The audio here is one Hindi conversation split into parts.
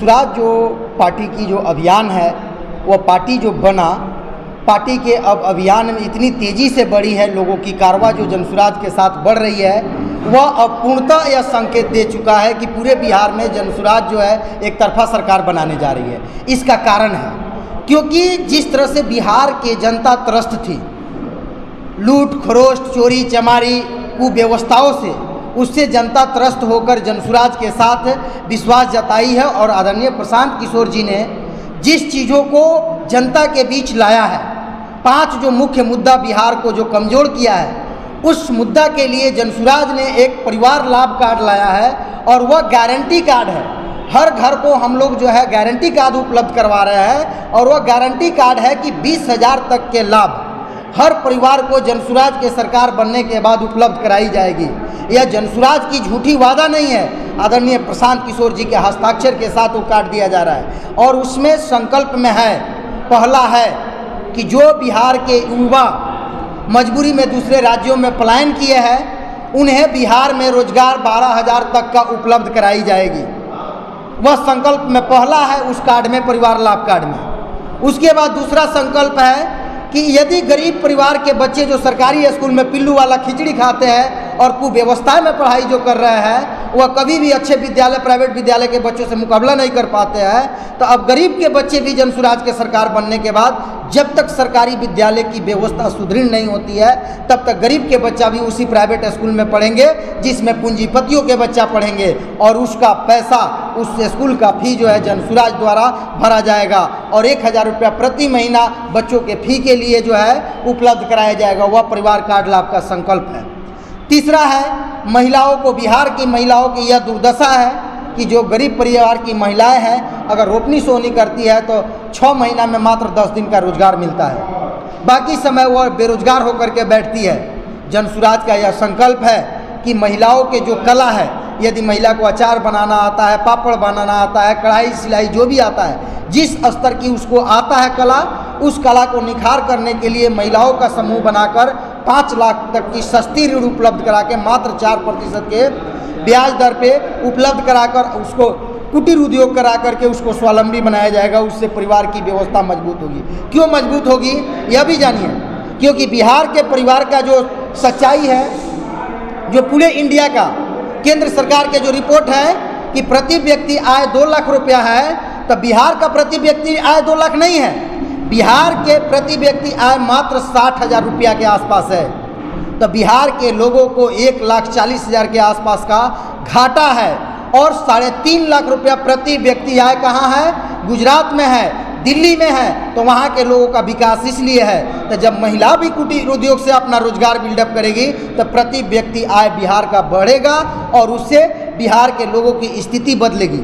जनसुराज जो पार्टी की जो अभियान है, वह पार्टी जो बना, पार्टी के अब अभियान में इतनी तेज़ी से बढ़ी है, लोगों की कारवां जो जनसुराज के साथ बढ़ रही है, वह अब पूर्णतः यह संकेत दे चुका है कि पूरे बिहार में जनसुराज जो है एक तरफा सरकार बनाने जा रही है। इसका कारण है क्योंकि जिस तरह से बिहार की जनता त्रस्त थी लूट खरोच, चोरी चमारी, कुव्यवस्थाओं से, उससे जनता त्रस्त होकर जनसुराज के साथ विश्वास जताई है। और आदरणीय प्रशांत किशोर जी ने जिस चीज़ों को जनता के बीच लाया है, 5 जो मुख्य मुद्दा बिहार को जो कमज़ोर किया है, उस मुद्दा के लिए जनसुराज ने एक परिवार लाभ कार्ड लाया है और वह गारंटी कार्ड है। हर घर को हम लोग जो है गारंटी कार्ड उपलब्ध करवा रहे हैं और वह गारंटी कार्ड है कि 20,000 तक के लाभ हर परिवार को जनसुराज के सरकार बनने के बाद उपलब्ध कराई जाएगी। यह जनसुराज की झूठी वादा नहीं है, आदरणीय प्रशांत किशोर जी के हस्ताक्षर के साथ वो कार्ड दिया जा रहा है। और उसमें संकल्प में है, पहला है कि जो बिहार के युवा मजबूरी में दूसरे राज्यों में पलायन किए हैं, उन्हें बिहार में रोजगार 12,000 तक का उपलब्ध कराई जाएगी। वह संकल्प में पहला है उस कार्ड में, परिवार लाभ कार्ड में। उसके बाद दूसरा संकल्प है कि यदि गरीब परिवार के बच्चे जो सरकारी स्कूल में पिल्लू वाला खिचड़ी खाते हैं और कुव्यवस्था में पढ़ाई जो कर रहे हैं, वह कभी भी अच्छे विद्यालय, प्राइवेट विद्यालय के बच्चों से मुकाबला नहीं कर पाते हैं, तो अब गरीब के बच्चे भी जनसुराज के सरकार बनने के बाद जब तक सरकारी विद्यालय की व्यवस्था सुदृढ़ नहीं होती है, तब तक गरीब के बच्चा भी उसी प्राइवेट स्कूल में पढ़ेंगे जिसमें पूंजीपतियों के बच्चा पढ़ेंगे और उसका पैसा, उस स्कूल का फी जो है जनसुराज द्वारा भरा जाएगा और 1,000 रुपया प्रति महीना बच्चों के फी के लिए जो है उपलब्ध कराया जाएगा। वह परिवार कार्ड लाभ का संकल्प है। तीसरा है महिलाओं को, बिहार की महिलाओं की यह दुर्दशा है कि जो गरीब परिवार की महिलाएं हैं, अगर रोपनी सोनी करती है तो 6 महीना में मात्र 10 दिन का रोजगार मिलता है, बाकी समय वह बेरोजगार होकर के बैठती है। जनसुराज का यह संकल्प है कि महिलाओं के जो कला है, यदि महिला को अचार बनाना आता है, पापड़ बनाना आता है, कढ़ाई सिलाई जो भी आता है, जिस स्तर की उसको आता है कला, उस कला को निखार करने के लिए महिलाओं का समूह बनाकर 5 लाख तक की सस्ती ऋण उपलब्ध करा के मात्र 4% के ब्याज दर पे उपलब्ध कराकर उसको कुटीर उद्योग करा करके उसको स्वावलंबी बनाया जाएगा। उससे परिवार की व्यवस्था मजबूत होगी। क्यों मजबूत होगी यह भी जानिए, क्योंकि बिहार के परिवार का जो सच्चाई है, जो पूरे इंडिया का केंद्र सरकार के जो रिपोर्ट है कि प्रति व्यक्ति आय 2 लाख रुपया है, तो बिहार का प्रति व्यक्ति आय 2 लाख नहीं है। बिहार के प्रति व्यक्ति आय मात्र 60,000 रुपया के आसपास है। तो बिहार के लोगों को 1,40,000 के आसपास का घाटा है और 3.5 लाख रुपया प्रति व्यक्ति आय कहाँ है? गुजरात में है, दिल्ली में है। तो वहाँ के लोगों का विकास इसलिए है। तो जब महिला भी कुटीर उद्योग से अपना रोजगार बिल्डअप करेगी तो प्रति व्यक्ति आय बिहार का बढ़ेगा और उससे बिहार के लोगों की स्थिति बदलेगी।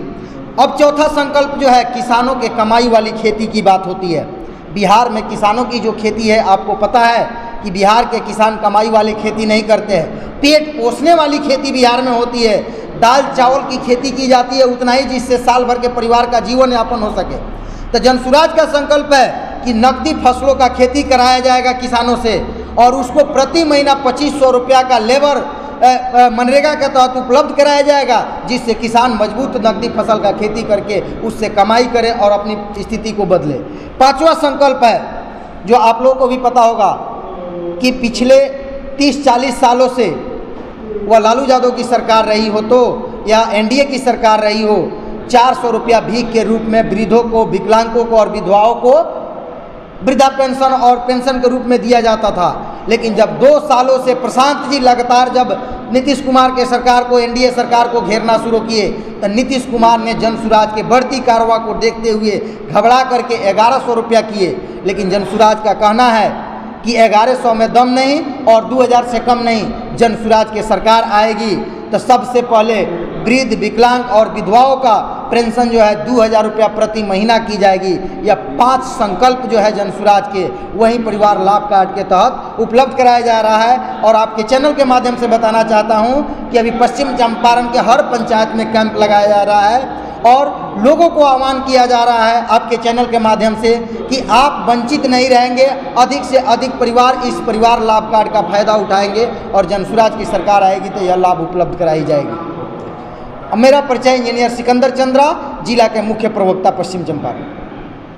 अब चौथा संकल्प जो है, किसानों के कमाई वाली खेती की बात होती है। बिहार में किसानों की जो खेती है, आपको पता है कि बिहार के किसान कमाई वाली खेती नहीं करते हैं, पेट पोषने वाली खेती बिहार में होती है। दाल चावल की खेती की जाती है उतना ही जिससे साल भर के परिवार का जीवन यापन हो सके। तो जनसुराज का संकल्प है कि नकदी फसलों का खेती कराया जाएगा किसानों से और उसको प्रति महीना 2,500 रुपया का लेबर मनरेगा के तहत उपलब्ध कराया जाएगा, जिससे किसान मजबूत नकदी फसल का खेती करके उससे कमाई करे और अपनी स्थिति को बदले। 5वां संकल्प है जो आप लोगों को भी पता होगा कि पिछले 30-40 सालों से वह लालू यादव की सरकार रही हो तो या एनडीए की सरकार रही हो, 400 रुपया भीख के रूप में वृद्धों को, विकलांगों को और विधवाओं को वृद्धा पेंशन और पेंशन के रूप में दिया जाता था। लेकिन जब 2 सालों से प्रशांत जी लगातार जब नीतीश कुमार के सरकार को, एनडीए सरकार को घेरना शुरू किए, तो नीतीश कुमार ने जनसुराज के बढ़ती कारवां को देखते हुए घबरा करके 1100 रुपया किए। लेकिन जनसुराज का कहना है कि 1100 में दम नहीं और 2000 से कम नहीं। जनसुराज की सरकार आएगी तो सबसे पहले वृद्ध, विकलांग और विधवाओं का पेंशन जो है 2,000 रुपया प्रति महीना की जाएगी। यह 5 संकल्प जो है जनसुराज के, वहीं परिवार लाभ कार्ड के तहत उपलब्ध कराया जा रहा है। और आपके चैनल के माध्यम से बताना चाहता हूं कि अभी पश्चिम चंपारण के हर पंचायत में कैंप लगाया जा रहा है और लोगों को आह्वान किया जा रहा है आपके चैनल के माध्यम से कि आप वंचित नहीं रहेंगे, अधिक से अधिक परिवार इस परिवार लाभ कार्ड का फायदा उठाएंगे और जनसुराज की सरकार आएगी तो यह लाभ उपलब्ध कराई जाएगी। मेरा परिचय इंजीनियर सिकंदर चंद्रा, जिला के मुख्य प्रवक्ता पश्चिम चंपारण।